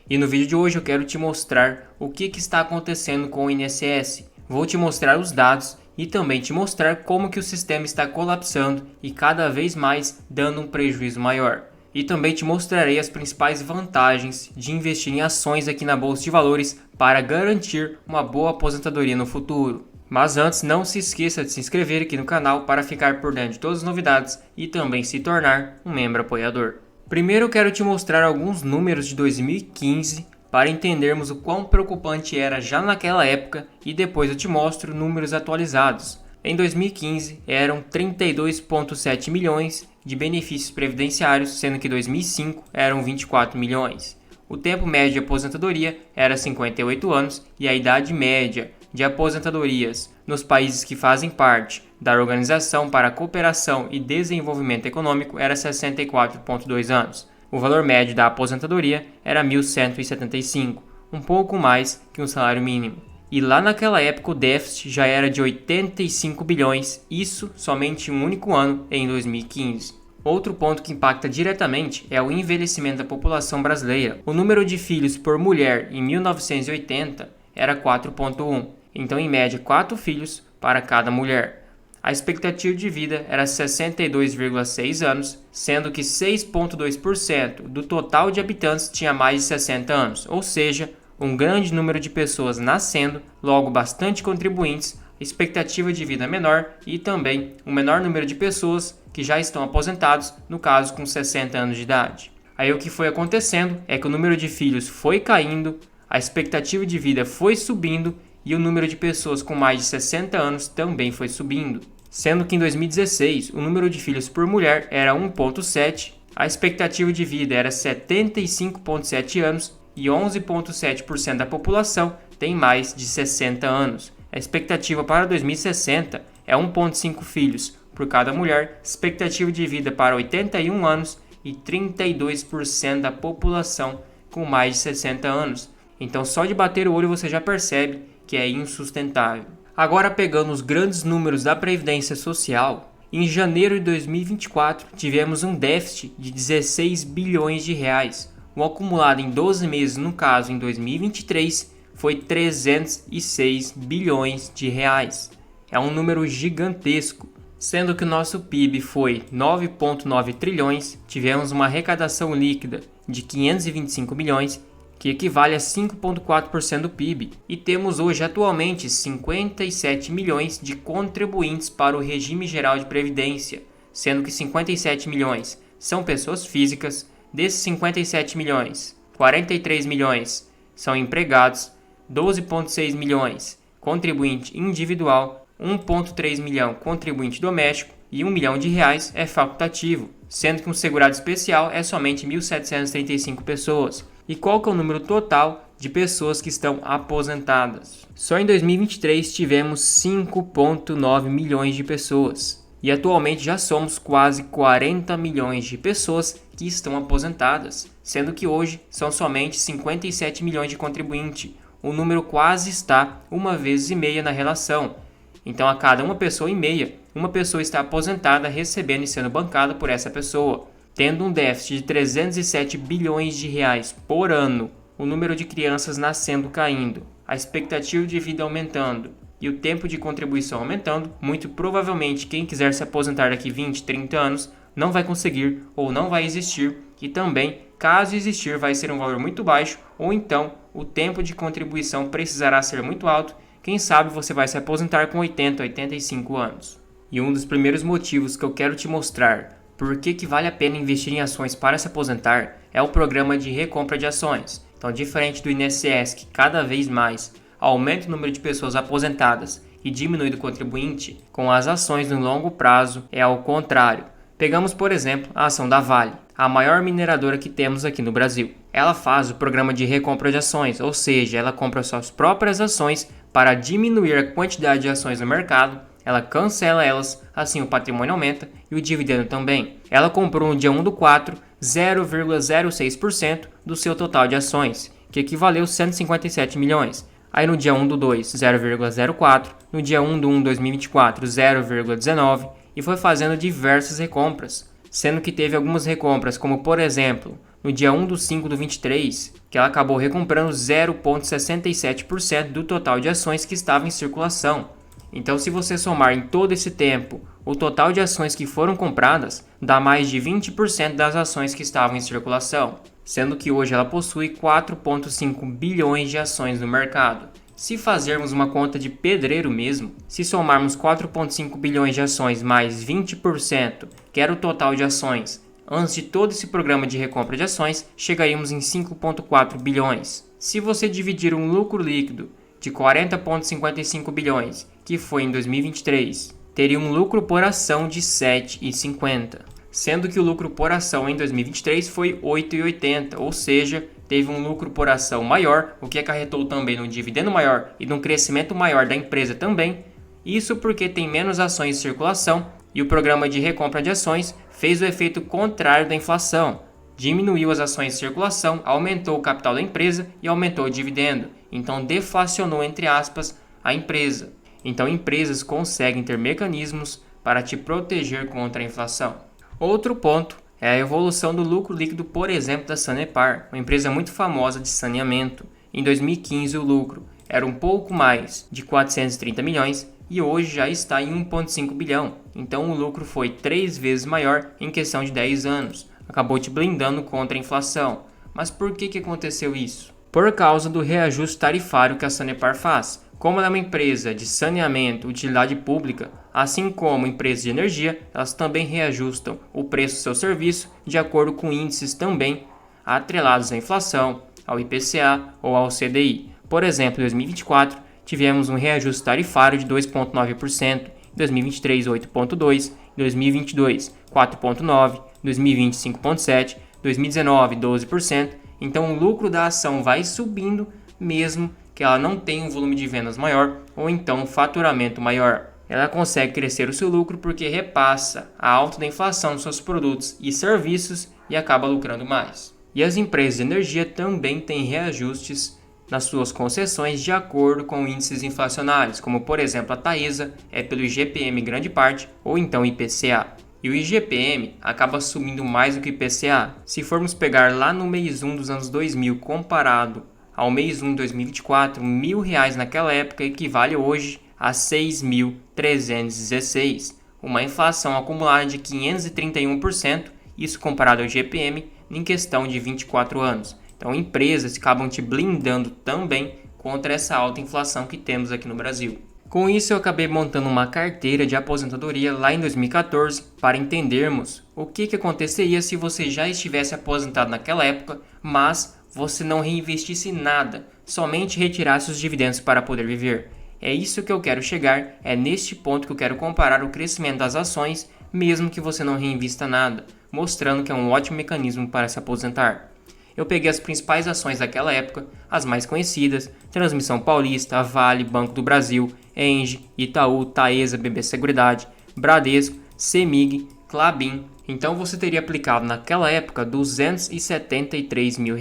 E no vídeo de hoje eu quero te mostrar o que está acontecendo com o INSS. Vou te mostrar os dados e também te mostrar como que o sistema está colapsando e cada vez mais dando um prejuízo maior. E também te mostrarei as principais vantagens de investir em ações aqui na Bolsa de Valores para garantir uma boa aposentadoria no futuro. Mas antes, não se esqueça de se inscrever aqui no canal para ficar por dentro de todas as novidades e também se tornar um membro apoiador. Primeiro eu quero te mostrar alguns números de 2015 para entendermos o quão preocupante era já naquela época e depois eu te mostro números atualizados. Em 2015 eram 32,7 milhões de benefícios previdenciários, sendo que em 2005 eram 24 milhões. O tempo médio de aposentadoria era 58 anos e a idade média de aposentadorias nos países que fazem parte da Organização para a Cooperação e Desenvolvimento Econômico era 64,2 anos. O valor médio da aposentadoria era 1.175, um pouco mais que um salário mínimo. E lá naquela época o déficit já era de 85 bilhões, isso somente em um único ano, em 2015. Outro ponto que impacta diretamente é o envelhecimento da população brasileira. O número de filhos por mulher em 1980 era 4,1, então em média 4 filhos para cada mulher. A expectativa de vida era 62,6 anos, sendo que 6,2% do total de habitantes tinha mais de 60 anos, ou seja, um grande número de pessoas nascendo, logo bastante contribuintes, expectativa de vida menor e também um menor número de pessoas que já estão aposentados, no caso com 60 anos de idade. Aí o que foi acontecendo é que o número de filhos foi caindo, a expectativa de vida foi subindo e o número de pessoas com mais de 60 anos também foi subindo. Sendo que em 2016 o número de filhos por mulher era 1,7, a expectativa de vida era 75,7 anos e 11,7% da população tem mais de 60 anos. A expectativa para 2060 é 1,5 filhos por cada mulher, expectativa de vida para 81 anos e 32% da população com mais de 60 anos. Então só de bater o olho você já percebe que é insustentável. Agora pegando os grandes números da Previdência Social, em janeiro de 2024 tivemos um déficit de 16 bilhões de reais. O acumulado em 12 meses, no caso em 2023, foi 306 bilhões de reais. É um número gigantesco. Sendo que o nosso PIB foi 9,9 trilhões, tivemos uma arrecadação líquida de 525 milhões, que equivale a 5,4% do PIB. E temos hoje atualmente 57 milhões de contribuintes para o regime geral de previdência, sendo que 57 milhões são pessoas físicas. Desses 57 milhões, 43 milhões são empregados, 12,6 milhões contribuinte individual, 1,3 milhão contribuinte doméstico e 1 milhão de reais é facultativo, sendo que um segurado especial é somente 1.735 pessoas. E qual que é o número total de pessoas que estão aposentadas? Só em 2023 tivemos 5,9 milhões de pessoas. E atualmente já somos quase 40 milhões de pessoas que estão aposentadas, sendo que hoje são somente 57 milhões de contribuintes. O número quase está 1,5 na relação. Então a cada uma pessoa e meia, uma pessoa está aposentada recebendo e sendo bancada por essa pessoa. Tendo um déficit de 307 bilhões de reais por ano, o número de crianças nascendo caindo, a expectativa de vida aumentando e o tempo de contribuição aumentando, muito provavelmente quem quiser se aposentar daqui 20, 30 anos não vai conseguir ou não vai existir, e também, caso existir, vai ser um valor muito baixo, ou então o tempo de contribuição precisará ser muito alto. Quem sabe você vai se aposentar com 80, 85 anos. E um dos primeiros motivos que eu quero te mostrar por que vale a pena investir em ações para se aposentar é o programa de recompra de ações. Então, diferente do INSS, que cada vez mais aumenta o número de pessoas aposentadas e diminui do contribuinte, com as ações no longo prazo é ao contrário. Pegamos, por exemplo, a ação da Vale, a maior mineradora que temos aqui no Brasil. Ela faz o programa de recompra de ações, ou seja, ela compra suas próprias ações para diminuir a quantidade de ações no mercado, ela cancela elas, assim o patrimônio aumenta e o dividendo também. Ela comprou no dia 1/4 0,06% do seu total de ações, que equivaleu a 157 milhões. Aí no dia 1/2, 0,04, no dia 1/1/2024, 0,19 e foi fazendo diversas recompras, sendo que teve algumas recompras como, por exemplo, no dia 1/5/23, que ela acabou recomprando 0,67% do total de ações que estavam em circulação. Então, se você somar em todo esse tempo o total de ações que foram compradas, dá mais de 20% das ações que estavam em circulação, sendo que hoje ela possui 4,5 bilhões de ações no mercado. Se fazermos uma conta de pedreiro mesmo, se somarmos 4,5 bilhões de ações mais 20%, que era o total de ações, antes de todo esse programa de recompra de ações, chegaríamos em 5,4 bilhões. Se você dividir um lucro líquido de 40,55 bilhões, que foi em 2023, teria um lucro por ação de 7,50, sendo que o lucro por ação em 2023 foi 8,80, ou seja, teve um lucro por ação maior, o que acarretou também num dividendo maior e num crescimento maior da empresa também. Isso porque tem menos ações em circulação e o programa de recompra de ações fez o efeito contrário da inflação. Diminuiu as ações em circulação, aumentou o capital da empresa e aumentou o dividendo. Então deflacionou, entre aspas, a empresa. Então empresas conseguem ter mecanismos para te proteger contra a inflação. Outro ponto é a evolução do lucro líquido, por exemplo, da Sanepar, uma empresa muito famosa de saneamento. Em 2015 o lucro era um pouco mais de 430 milhões e hoje já está em 1,5 bilhão. Então o lucro foi 3 vezes maior em questão de 10 anos. Acabou te blindando contra a inflação. Mas por que aconteceu isso? Por causa do reajuste tarifário que a Sanepar faz. Como ela é uma empresa de saneamento, utilidade pública, assim como empresas de energia, elas também reajustam o preço do seu serviço de acordo com índices também atrelados à inflação, ao IPCA ou ao CDI. Por exemplo, em 2024, tivemos um reajuste tarifário de 2,9%, em 2023, 8,2%, em 2022, 4,9%, em 2020, 5,7%, em 2019, 12%. Então, o lucro da ação vai subindo mesmo que ela não tenha um volume de vendas maior ou então um faturamento maior. Ela consegue crescer o seu lucro porque repassa a alta da inflação dos seus produtos e serviços e acaba lucrando mais. E as empresas de energia também têm reajustes nas suas concessões de acordo com índices inflacionários, como por exemplo a Taesa é pelo IGPM em grande parte ou então IPCA. E o IGPM acaba subindo mais do que o IPCA. Se formos pegar lá no mês 1 dos anos 2000 comparado ao mês 1 de 2024, R$1.000 naquela época equivale hoje a 6.316, uma inflação acumulada de 531%, isso comparado ao IGPM, em questão de 24 anos. Então empresas acabam te blindando também contra essa alta inflação que temos aqui no Brasil. Com isso eu acabei montando uma carteira de aposentadoria lá em 2014 para entendermos o que aconteceria se você já estivesse aposentado naquela época, mas você não reinvestisse nada, somente retirasse os dividendos para poder viver. É isso que eu quero chegar, é neste ponto que eu quero comparar o crescimento das ações, mesmo que você não reinvista nada, mostrando que é um ótimo mecanismo para se aposentar. Eu peguei as principais ações daquela época, as mais conhecidas, Transmissão Paulista, Vale, Banco do Brasil, Engie, Itaú, Taesa, BB Seguridade, Bradesco, Semig, Klabin. Então você teria aplicado naquela época R$273 mil.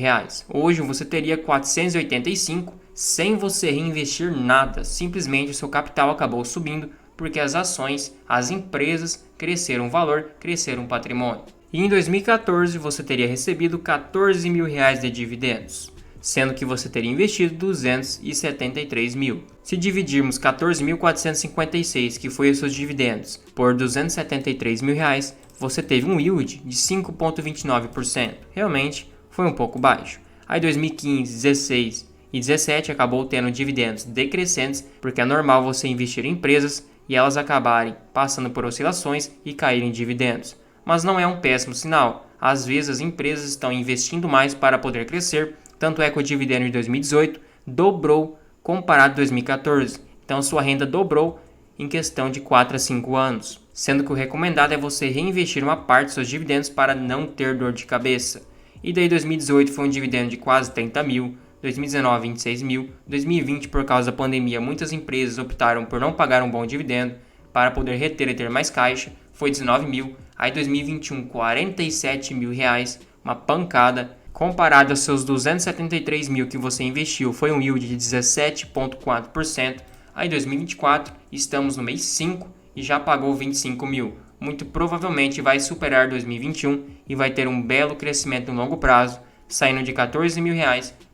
Hoje você teria 485 sem você reinvestir nada. Simplesmente o seu capital acabou subindo porque as ações, as empresas cresceram o valor, cresceram o patrimônio. E em 2014 você teria recebido R$14 mil de dividendos, sendo que você teria investido 273 mil. Se dividirmos 14.456, que foi os seus dividendos, por 273 mil reais, você teve um yield de 5,29%. Realmente foi um pouco baixo. Aí 2015, 16 e 17 acabou tendo dividendos decrescentes, porque é normal você investir em empresas e elas acabarem passando por oscilações e caírem em dividendos. Mas não é um péssimo sinal. Às vezes as empresas estão investindo mais para poder crescer, tanto é que o dividendo de 2018 dobrou comparado a 2014. Então sua renda dobrou em questão de 4 a 5 anos. Sendo que o recomendado é você reinvestir uma parte dos seus dividendos para não ter dor de cabeça. E daí 2018 foi um dividendo de quase 30 mil, 2019 26 mil, 2020 por causa da pandemia muitas empresas optaram por não pagar um bom dividendo para poder reter e ter mais caixa, foi 19 mil, aí 2021 47 mil reais, uma pancada. Comparado aos seus 273 mil que você investiu, foi um yield de 17,4%. Aí 2024, estamos no mês 5 e já pagou 25 mil. muito provavelmente vai superar 2021 e vai ter um belo crescimento no longo prazo, saindo de R$14 mil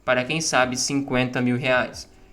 para quem sabe R$50 mil.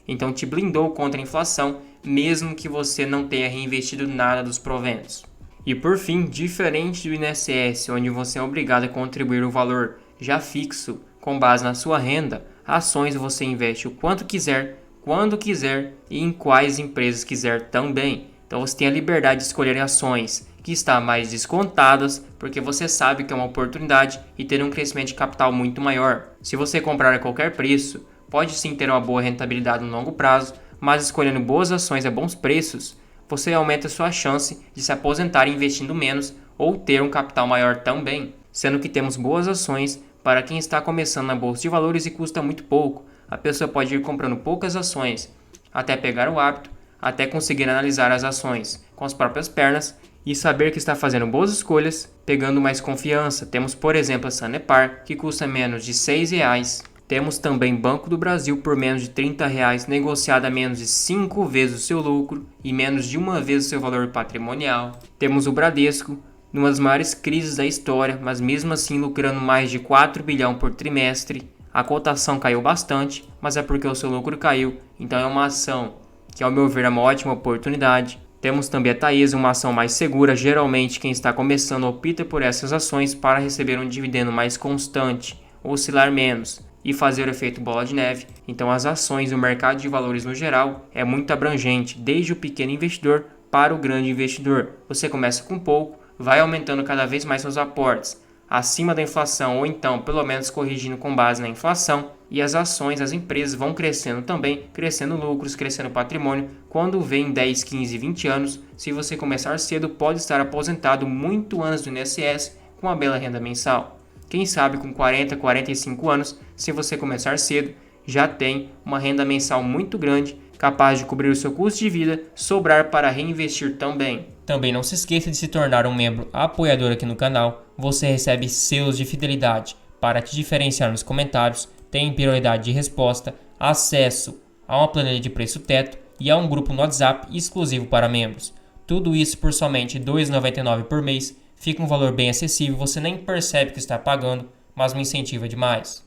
Então te blindou contra a inflação, mesmo que você não tenha reinvestido nada dos proventos. E por fim, diferente do INSS, onde você é obrigado a contribuir o valor já fixo com base na sua renda, ações você investe o quanto quiser, quando quiser e em quais empresas quiser também. Então você tem a liberdade de escolher ações que estão mais descontadas, porque você sabe que é uma oportunidade e ter um crescimento de capital muito maior. Se você comprar a qualquer preço, pode sim ter uma boa rentabilidade no longo prazo, mas escolhendo boas ações a bons preços, você aumenta sua chance de se aposentar investindo menos ou ter um capital maior também, sendo que temos boas ações para quem está começando na bolsa de valores e custa muito pouco. A pessoa pode ir comprando poucas ações até pegar o hábito, até conseguir analisar as ações com as próprias pernas e saber que está fazendo boas escolhas, pegando mais confiança. Temos, por exemplo, a Sanepar, que custa menos de R$6. Temos também Banco do Brasil por menos de R$30, negociada a menos de 5 vezes o seu lucro e menos de uma vez o seu valor patrimonial. Temos o Bradesco, numa das maiores crises da história, mas mesmo assim lucrando mais de 4 bilhões por trimestre. A cotação caiu bastante, mas é porque o seu lucro caiu, então é uma ação que, ao meu ver, é uma ótima oportunidade. Temos também a Taesa, uma ação mais segura. Geralmente quem está começando opta por essas ações para receber um dividendo mais constante, oscilar menos e fazer o efeito bola de neve. Então as ações e o mercado de valores no geral é muito abrangente, desde o pequeno investidor para o grande investidor. Você começa com pouco, vai aumentando cada vez mais seus aportes acima da inflação ou então pelo menos corrigindo com base na inflação, e as ações, as empresas vão crescendo também, crescendo lucros, crescendo patrimônio. Quando vem 10, 15, 20 anos, se você começar cedo, pode estar aposentado muito antes do INSS com uma bela renda mensal. Quem sabe com 40, 45 anos, se você começar cedo, já tem uma renda mensal muito grande, capaz de cobrir o seu custo de vida, sobrar para reinvestir também. Também não se esqueça de se tornar um membro apoiador aqui no canal. Você recebe selos de fidelidade para te diferenciar nos comentários, tem prioridade de resposta, acesso a uma planilha de preço teto e a um grupo no WhatsApp exclusivo para membros. Tudo isso por somente R$ 2,99 por mês. Fica um valor bem acessível, você nem percebe que está pagando, mas me incentiva demais.